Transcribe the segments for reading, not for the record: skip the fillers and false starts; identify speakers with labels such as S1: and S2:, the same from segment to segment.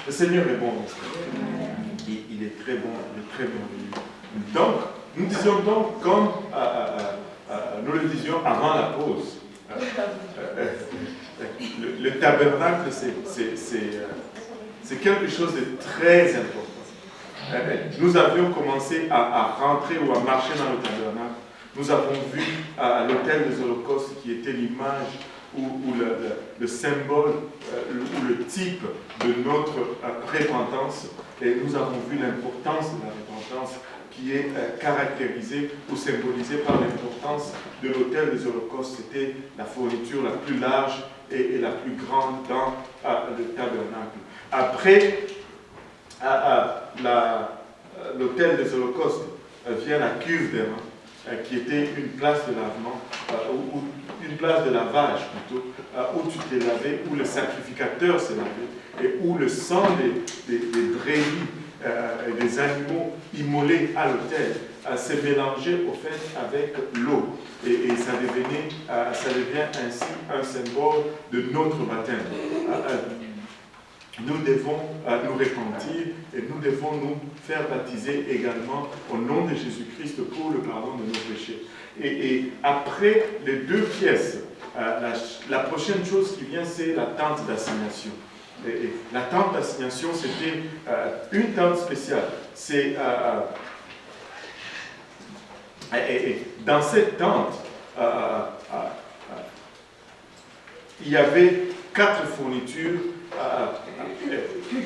S1: Le Seigneur est bon, n'est-ce pas? Il est très bon, il est très bienvenu. Donc, nous disions donc, comme nous le disions avant la pause, le tabernacle, c'est quelque chose de très important. Nous avions commencé à rentrer ou à marcher dans le tabernacle. Nous avons vu l'autel des holocaustes qui était l'image ou le symbole ou le type de notre repentance. Et nous avons vu l'importance de la repentance qui est caractérisée ou symbolisée par l'importance de l'autel des holocaustes. C'était la fourniture la plus large et la plus grande dans le tabernacle. Après l'autel des holocaustes vient la cuve d'airain, qui était une place de lavement, ou une place de lavage plutôt, où tu t'es lavé, où le sacrificateur s'est lavé, et où le sang des brebis et des animaux immolés à l'autel s'est mélangé au fait avec l'eau. Et ça devient ainsi un symbole de notre baptême. Nous devons nous repentir et nous devons nous faire baptiser également au nom de Jésus-Christ pour le pardon de nos péchés. Et après les deux pièces, la prochaine chose qui vient, c'est la tente d'assignation. Et la tente d'assignation, c'était une tente spéciale. Dans cette tente, il y avait 4 fournitures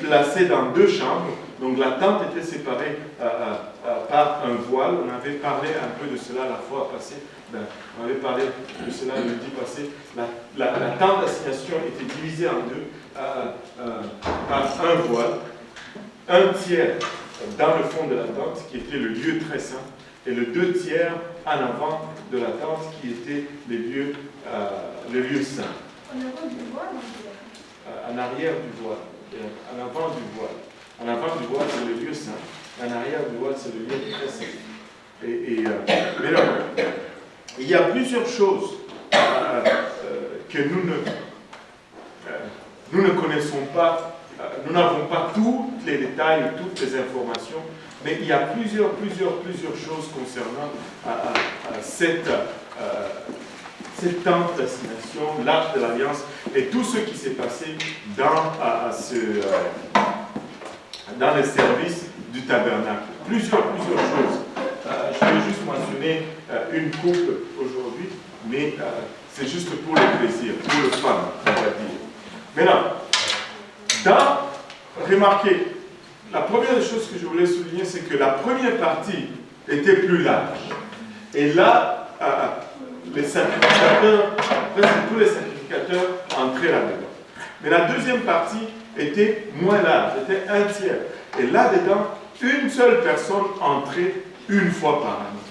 S1: placées dans 2 chambres. Donc la tente était séparée par un voile. On avait parlé un peu de cela la fois passée. On avait parlé de cela le jeudi passé. La tente d'assignation était divisée en 2 par un voile. Un tiers dans le fond de la tente, qui était le lieu très saint, et le 2 tiers en avant de la tente, qui était les lieux saints.
S2: En avant du voile,
S1: en arrière du voile, en avant du voile. En avant du voile, c'est le lieu saint. En arrière du voile, c'est le lieu très saint. Mais non, il y a plusieurs choses que nous ne connaissons pas. Nous n'avons pas tous les détails, toutes les informations, mais il y a plusieurs choses concernant cette tente d'assignation, l'arche de l'Alliance, et tout ce qui s'est passé dans le service du tabernacle. Plusieurs choses. Je vais juste mentionner une couple aujourd'hui, mais c'est juste pour le plaisir, pour le fun, on va dire. Maintenant, remarquez, la première des choses que je voulais souligner, c'est que la première partie était plus large. Et là, les sacrificateurs, presque tous les sacrificateurs entraient là-dedans. Mais la deuxième partie était moins large, était un tiers. Et là-dedans, une seule personne entrait une fois par année.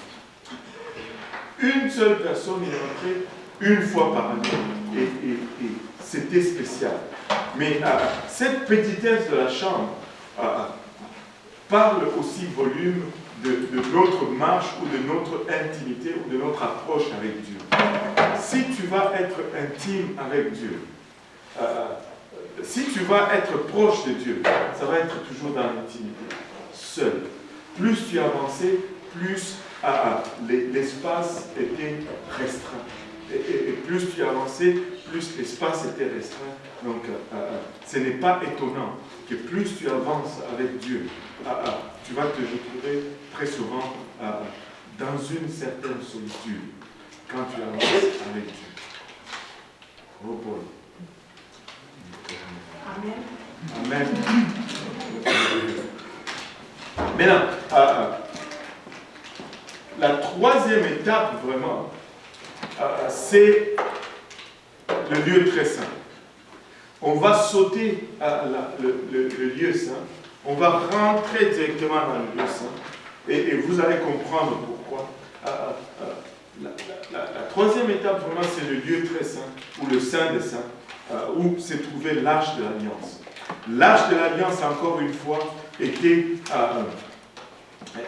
S1: Une seule personne y entrait une fois par année. Et c'était spécial. Mais cette petitesse de la chambre parle aussi volume de notre marche ou de notre intimité ou de notre approche avec Dieu. Si tu vas être intime avec Dieu, si tu vas être proche de Dieu, ça va être toujours dans l'intimité, seul. Plus tu avançais, plus l'espace était restreint. Et plus tu avançais, plus l'espace était restreint. Donc, ce n'est pas étonnant que plus tu avances avec Dieu, tu vas te retrouver très souvent dans une certaine solitude quand tu avances avec Dieu. Oh boy.
S2: Amen.
S1: Amen. Maintenant, la troisième étape, vraiment, c'est le lieu très saint. On va sauter le lieu saint. On va rentrer directement dans le lieu saint. Et vous allez comprendre pourquoi. La troisième étape, vraiment, c'est le lieu très saint, ou le saint des saints, où s'est trouvée l'arche de l'Alliance. L'arche de l'Alliance, encore une fois, était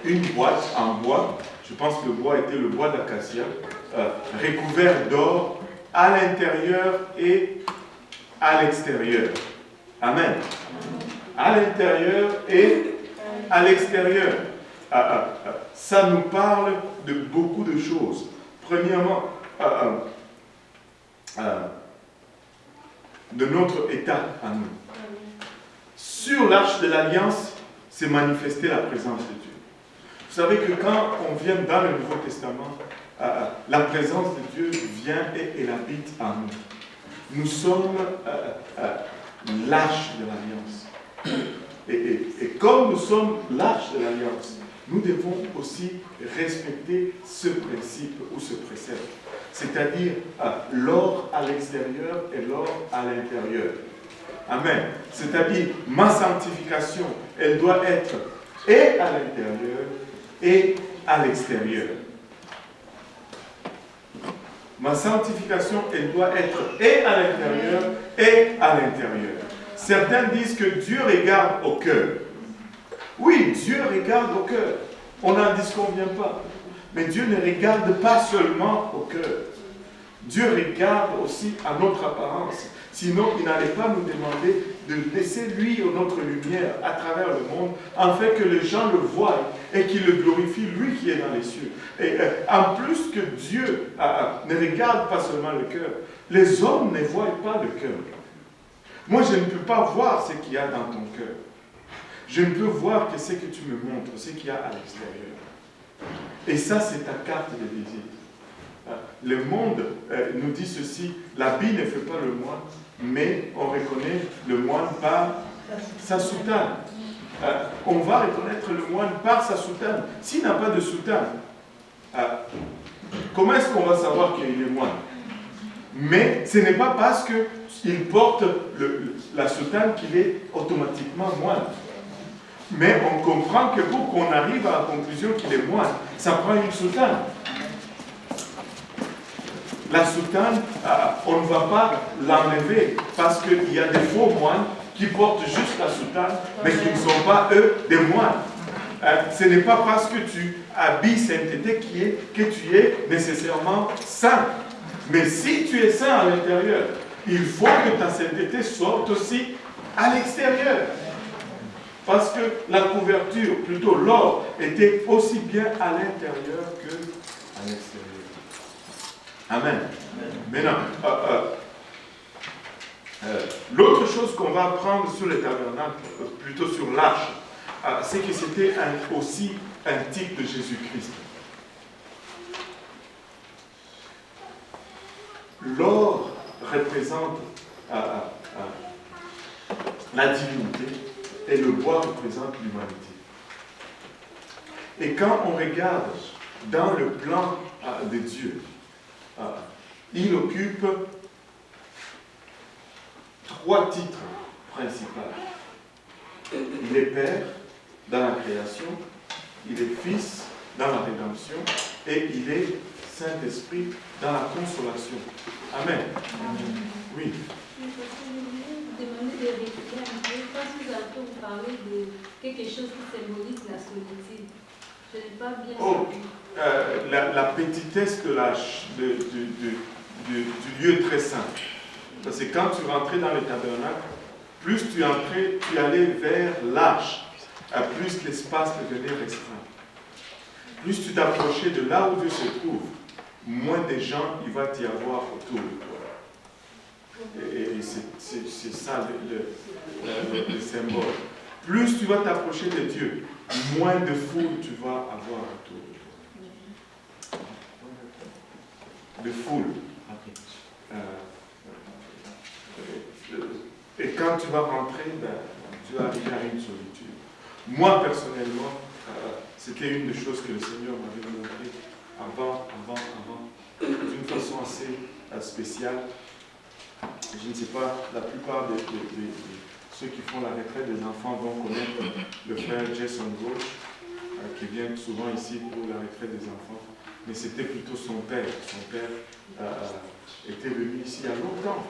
S1: une boîte en bois. Je pense que le bois était le bois d'acacia, recouvert d'or à l'intérieur et à l'extérieur. Amen. à l'intérieur et à l'extérieur. Ça nous parle de beaucoup de choses. Premièrement, de notre état à nous. Sur l'arche de l'Alliance, c'est manifester la présence de Dieu. Vous savez que quand on vient dans le Nouveau Testament, la présence de Dieu vient et elle habite en nous. Nous sommes l'arche de l'Alliance. Et comme nous sommes l'arche de l'Alliance, nous devons aussi respecter ce principe ou ce précepte. C'est-à-dire l'or à l'extérieur et l'or à l'intérieur. Amen. C'est-à-dire ma sanctification, elle doit être et à l'intérieur et à l'extérieur. Ma sanctification, elle doit être et à l'intérieur et à l'intérieur. Certains disent que Dieu regarde au cœur. Oui, Dieu regarde au cœur. On n'en disconvient pas. Mais Dieu ne regarde pas seulement au cœur. Dieu regarde aussi à notre apparence. Sinon, il n'allait pas nous demander de laisser lui notre lumière à travers le monde, afin que les gens le voient et qu'il le glorifie, lui qui est dans les cieux. Et en plus que Dieu ne regarde pas seulement le cœur, les hommes ne voient pas le cœur. Moi, je ne peux pas voir ce qu'il y a dans ton cœur. Je ne peux voir que ce que tu me montres, ce qu'il y a à l'extérieur. Et ça, c'est ta carte de visite. Le monde nous dit ceci, l'habit ne fait pas le moine, mais on reconnaît le moine par sa soutane. On va reconnaître le moine par sa soutane. S'il n'a pas de soutane, comment est-ce qu'on va savoir qu'il est moine? Mais ce n'est pas parce qu'il porte la soutane qu'il est automatiquement moine. Mais on comprend que pour qu'on arrive à la conclusion qu'il est moine, ça prend une soutane. La soutane, on ne va pas l'enlever parce qu'il y a des faux moines qui portent juste la soutane, mais qui ne sont pas, eux, des moines. Ce n'est pas parce que tu habilles sainteté que tu es nécessairement saint. Mais si tu es saint à l'intérieur, il faut que ta sainteté sorte aussi à l'extérieur. Parce que la couverture, plutôt l'or, était aussi bien à l'intérieur qu'à l'extérieur. Amen. Maintenant, l'autre chose qu'on va apprendre sur le tabernacle, plutôt sur l'arche, c'est que c'était aussi un type de Jésus-Christ. L'or représente la divinité et le bois représente l'humanité. Et quand on regarde dans le plan de Dieu, il occupe 3 titres principaux. Il est Père dans la création, il est Fils dans la rédemption et il est Saint-Esprit dans la consolation. Amen. Oui.
S2: Je vais vous demander de répéter un peu, parce que vous parlez de quelque chose qui symbolise la solitude. Je n'ai pas bien compris.
S1: La petitesse du lieu très saint. Parce que quand tu rentrais dans le tabernacle, plus tu entrais, tu allais vers l'arche, plus l'espace devenait restreint. Plus tu t'approchais de là où Dieu se trouve, moins de gens il va t'y avoir autour de toi. Et c'est ça le symbole. Plus tu vas t'approcher de Dieu, moins de foule tu vas avoir autour de toi. De foule. Et quand tu vas rentrer, tu vas arriver à une solitude. Moi, personnellement, c'était une des choses que le Seigneur m'avait montré avant, d'une façon assez spéciale. Je ne sais pas, la plupart de ceux qui font la retraite des enfants vont connaître le frère Jason Gauche, qui vient souvent ici pour la retraite des enfants. Mais c'était plutôt son père. Son père était venu ici il y a longtemps,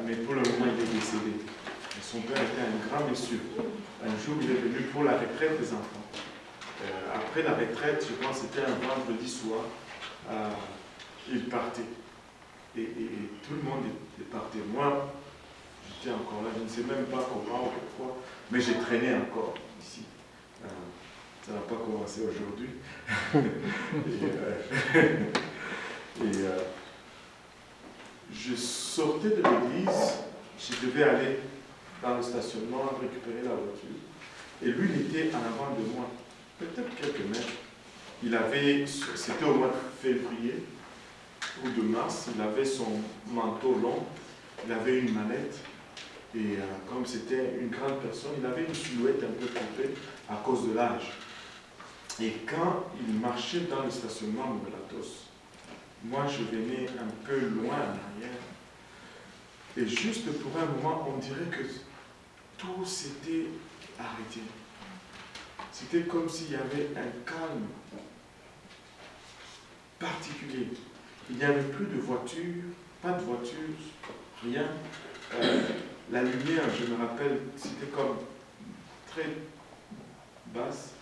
S1: mais pour le moment il est décédé. Et son père était un grand monsieur. Un jour il est venu pour la retraite des enfants. Après la retraite, je pense que c'était un vendredi soir, il partait. Et tout le monde est parti. Moi, j'étais encore là, je ne sais même pas comment ou pourquoi, Mais j'ai traîné encore ici. Ça n'a pas commencé aujourd'hui. Je sortais de l'église, je devais aller dans le stationnement récupérer la voiture. Et lui, il était en avant de moi, peut-être quelques mètres. Il avait, c'était au mois de février ou de mars, il avait son manteau long, il avait une mallette. Et comme c'était une grande personne, il avait une silhouette un peu coupée à cause de l'âge. Et quand il marchait dans le stationnement Moubelatos, moi je venais un peu loin en arrière. Et juste pour un moment, on dirait que tout s'était arrêté. C'était comme s'il y avait un calme particulier. Il n'y avait plus de voiture, pas de voiture, rien. La lumière, je me rappelle, c'était comme très basse.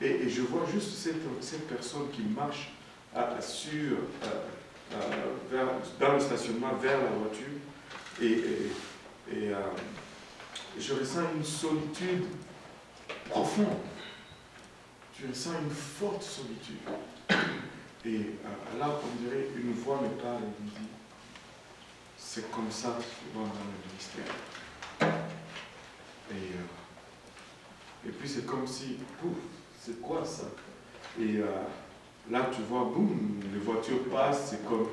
S1: Et je vois juste cette personne qui marche dans le stationnement vers la voiture. Et je ressens une solitude profonde. Je ressens une forte solitude. Et là, on dirait, une voix me parle et me dit, c'est comme ça souvent dans le ministère. Et puis c'est comme si, pouf, c'est quoi ça? Et là, tu vois, boum, les voitures passent, c'est comme,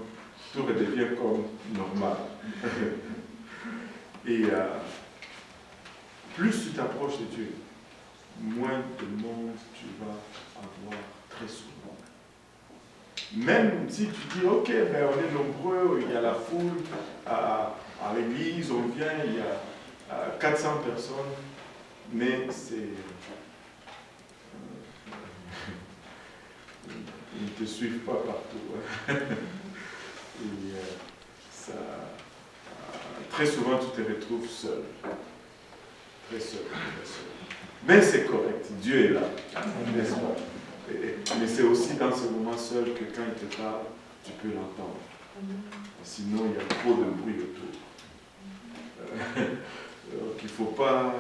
S1: tout redevient comme normal. Et plus tu t'approches de Dieu, moins de monde tu vas avoir très souvent. Même si tu dis, ok, ben on est nombreux, il y a la foule, à l'église, on vient, il y a 400 personnes, mais c'est... ils ne te suivent pas partout. Et très souvent, tu te retrouves seul. Très seul, très seul. Mais c'est correct, Dieu est là, n'est-ce pas? Mais c'est aussi dans ce moment seul que quand il te parle, tu peux l'entendre. Sinon, il y a trop de bruit autour. Donc, il ne faut pas...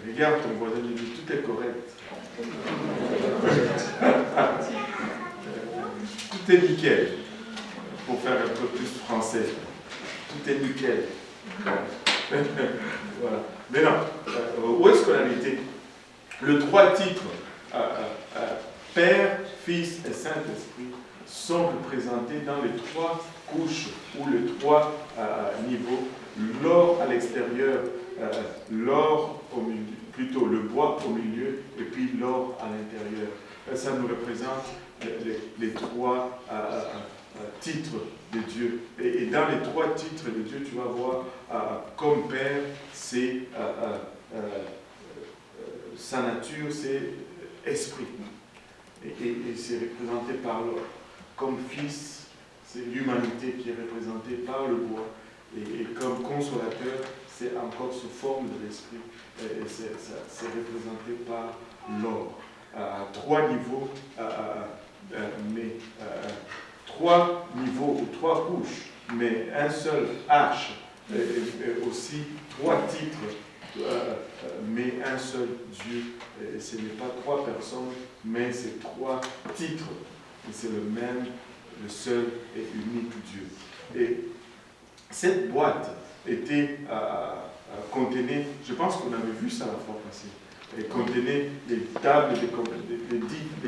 S1: Regarde ton voisin, il dit, tout est correct. Tout est nickel. Pour faire un peu plus français. Tout est nickel. Voilà. Mais non, où est-ce qu'on a été? Les trois titres, Père, Fils et Saint-Esprit, sont représentés dans les trois couches ou les trois niveaux. L'or à l'extérieur, l'or au milieu, plutôt le bois au milieu, et puis l'or à l'intérieur. Ça nous représente les trois titres de Dieu. Et dans les trois titres de Dieu, tu vas voir comme Père, c'est sa nature, c'est esprit. Et c'est représenté par l'or. Comme Fils, c'est l'humanité qui est représentée par le bois. Et comme consolateur, c'est encore sous forme de l'esprit. C'est représenté par l'or. Trois niveaux, mais trois niveaux ou trois couches, mais un seul arche, et aussi trois titres, mais un seul Dieu. Et ce n'est pas trois personnes, mais c'est trois titres. Et c'est le même, le seul et unique Dieu. Et cette boîte contenait, je pense qu'on avait vu ça la fois passée, et contenait les tables, des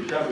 S1: tables